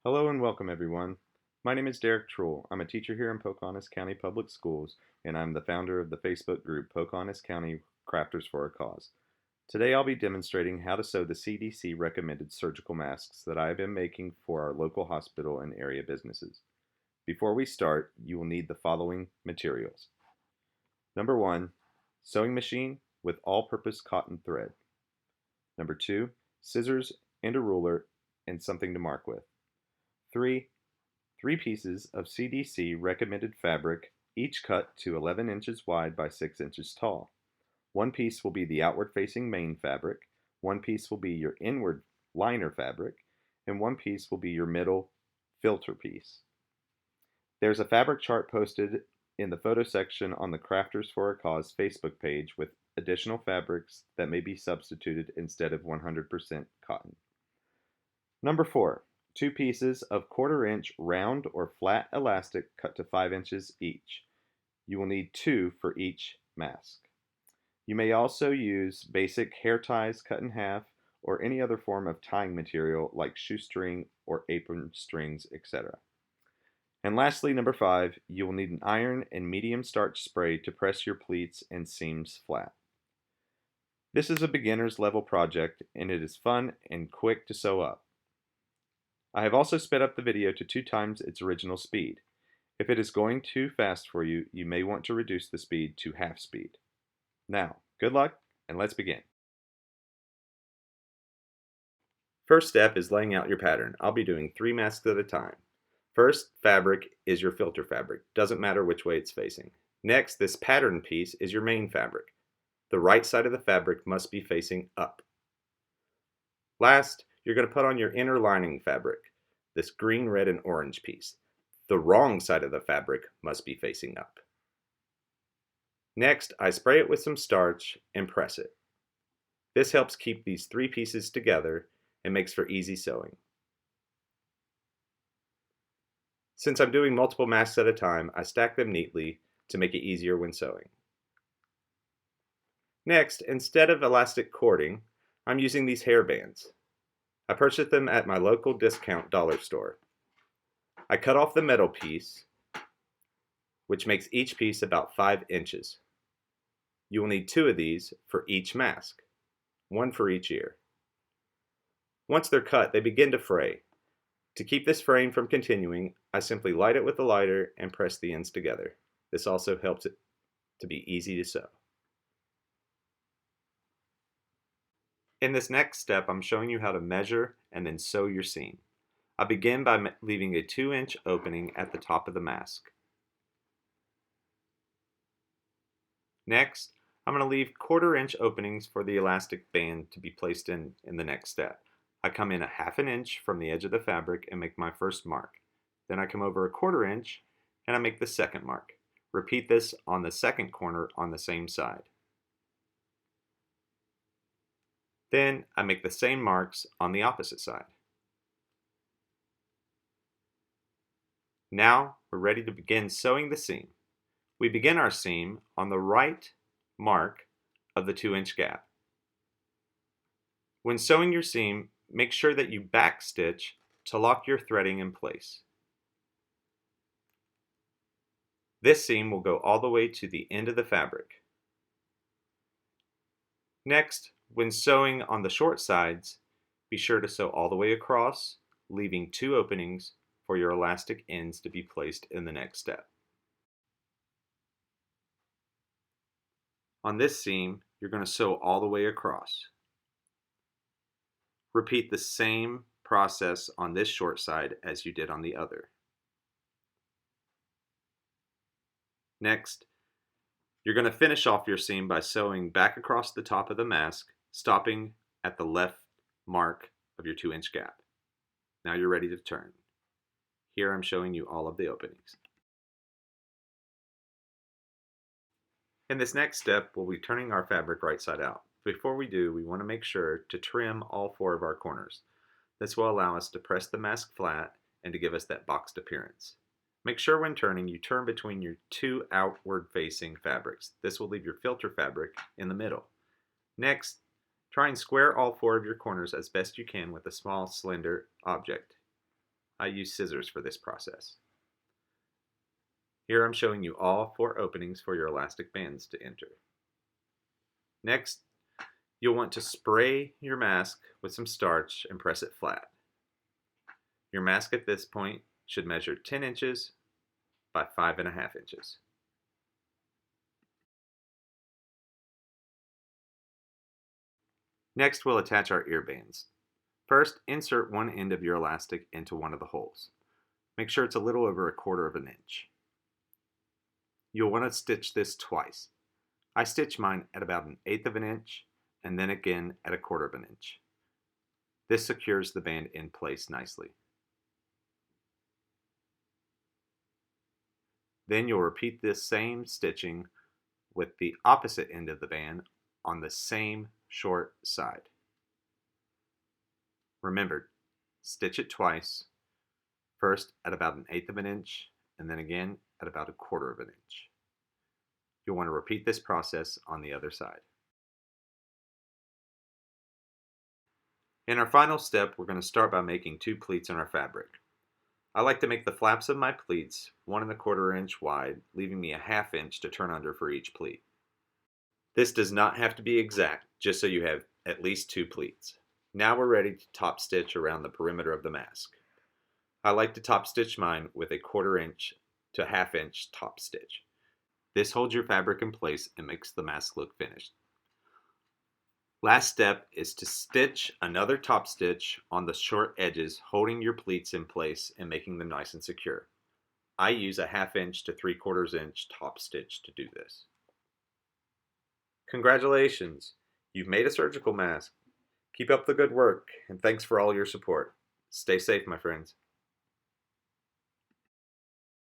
Hello and welcome everyone. My name is Derek Trull. I'm a teacher here in Pocahontas County Public Schools and I'm the founder of the Facebook group Pocahontas County Crafters for a Cause. Today I'll be demonstrating how to sew the CDC recommended surgical masks that I have been making for our local hospital and area businesses. Before we start, you will need the following materials. Number 1, sewing machine with all-purpose cotton thread. Number 2, scissors and a ruler and something to mark with. 3 pieces of CDC recommended fabric, each cut to 11 inches wide by 6 inches tall. One piece will be the outward-facing main fabric, one piece will be your inward liner fabric, and one piece will be your middle filter piece. There's a fabric chart posted in the photo section on the Crafters for a Cause Facebook page with additional fabrics that may be substituted instead of 100% cotton. Number 4. 2 pieces of 1/4 inch round or flat elastic cut to 5 inches each. You will need 2 for each mask. You may also use basic hair ties cut in half or any other form of tying material like shoestring or apron strings, etc. And lastly, number 5, you will need an iron and medium starch spray to press your pleats and seams flat. This is a beginner's level project and it is fun and quick to sew up. I have also sped up the video to 2 times its original speed. If it is going too fast for you, you may want to reduce the speed to half speed. Now, good luck, and let's begin. First step is laying out your pattern. I'll be doing 3 masks at a time. First, fabric is your filter fabric. Doesn't matter which way it's facing. Next, this pattern piece is your main fabric. The right side of the fabric must be facing up. Last, you're going to put on your inner lining fabric, this green, red, and orange piece. The wrong side of the fabric must be facing up. Next, I spray it with some starch and press it. This helps keep these 3 pieces together and makes for easy sewing. Since I'm doing multiple masks at a time, I stack them neatly to make it easier when sewing. Next, instead of elastic cording, I'm using these hair bands. I purchased them at my local discount dollar store. I cut off the metal piece, which makes each piece about 5 inches. You will need 2 of these for each mask, 1 for each ear. Once they're cut, they begin to fray. To keep this fraying from continuing, I simply light it with a lighter and press the ends together. This also helps it to be easy to sew. In this next step, I'm showing you how to measure and then sew your seam. I begin by leaving a 2-inch opening at the top of the mask. Next, I'm going to leave 1/4 inch openings for the elastic band to be placed in the next step. I come in a 1/2 inch from the edge of the fabric and make my first mark. Then I come over a 1/4 inch and I make the second mark. Repeat this on the second corner on the same side. Then I make the same marks on the opposite side. Now we're ready to begin sewing the seam. We begin our seam on the right mark of the 2-inch gap. When sewing your seam, make sure that you backstitch to lock your threading in place. This seam will go all the way to the end of the fabric. Next, when sewing on the short sides, be sure to sew all the way across, leaving 2 openings for your elastic ends to be placed in the next step. On this seam, you're going to sew all the way across. Repeat the same process on this short side as you did on the other. Next, you're going to finish off your seam by sewing back across the top of the mask, stopping at the left mark of your 2-inch gap. Now you're ready to turn. Here I'm showing you all of the openings. In this next step, we'll be turning our fabric right side out. Before we do, we want to make sure to trim all 4 of our corners. This will allow us to press the mask flat and to give us that boxed appearance. Make sure when turning, you turn between your 2 outward-facing fabrics. This will leave your filter fabric in the middle. Next, try and square all 4 of your corners as best you can with a small, slender object. I use scissors for this process. Here I'm showing you all 4 openings for your elastic bands to enter. Next, you'll want to spray your mask with some starch and press it flat. Your mask at this point should measure 10 inches by 5.5 inches. Next, we'll attach our ear bands. First, insert one end of your elastic into one of the holes. Make sure it's a little over 1/4 of an inch. You'll want to stitch this twice. I stitch mine at about 1/8 of an inch and then again at 1/4 of an inch. This secures the band in place nicely. Then you'll repeat this same stitching with the opposite end of the band on the same short side. Remember, stitch it twice, first at about 1/8 of an inch and then again at about 1/4 of an inch. You'll want to repeat this process on the other side. In our final step, we're going to start by making 2 pleats in our fabric. I like to make the flaps of my pleats 1 1/4 inch wide, leaving me 1/2 inch to turn under for each pleat. This does not have to be exact, just so you have at least 2 pleats. Now we're ready to top stitch around the perimeter of the mask. I like to top stitch mine with a 1/4 inch to 1/2 inch top stitch. This holds your fabric in place and makes the mask look finished. Last step is to stitch another top stitch on the short edges, holding your pleats in place and making them nice and secure. I use a 1/2 inch to 3/4 inch top stitch to do this. Congratulations! You've made a surgical mask. Keep up the good work, and thanks for all your support. Stay safe, my friends.